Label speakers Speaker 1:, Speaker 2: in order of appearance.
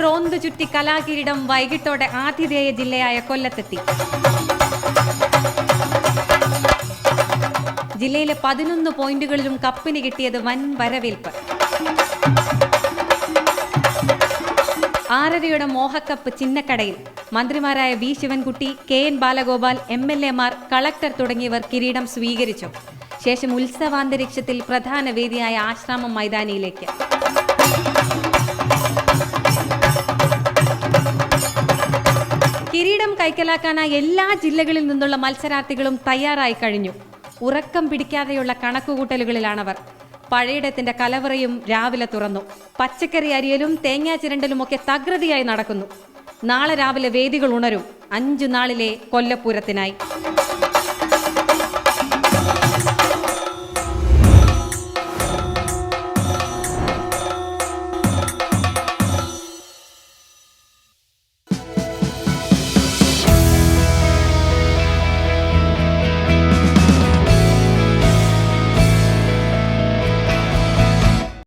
Speaker 1: റോന്തു ചുറ്റി കലാകിരീടം വൈകിട്ടോടെ ആതിഥേയ ജില്ലയായ കൊല്ലത്തെത്തി. ജില്ലയിലെ 11 പോയിന്റുകളിലും കപ്പിന് കിട്ടിയത് വൻ വരവേൽപ്പ്. 6:30 മോഹക്കപ്പ് ചിന്നക്കടയിൽ മന്ത്രിമാരായ V Sivankutty, K N Balagopal, MLA മാർ, കളക്ടർ തുടങ്ങിയവർ കിരീടം സ്വീകരിച്ചു. ശേഷം ഉത്സവാന്തരീക്ഷത്തിൽ പ്രധാന വേദിയായ ആശ്രാമം മൈതാനിയിലേക്ക്. കിരീടം കൈക്കലാക്കാനായി എല്ലാ ജില്ലകളിൽ നിന്നുള്ള മത്സരാർത്ഥികളും തയ്യാറായി കഴിഞ്ഞു. ഉറക്കം പിടിക്കാതെയുള്ള കണക്കുകൂട്ടലുകളിലാണവർ. പഴയിടത്തിന്റെ കലവറയും രാവിലെ തുറന്നു. പച്ചക്കറി അരിയലും തേങ്ങാ ചിരണ്ടലും ഒക്കെ തകൃതിയായി നടക്കുന്നു. നാളെ രാവിലെ വേദികൾ ഉണരും 5 നാളിലെ കൊല്ലപ്പൂരത്തിനായി.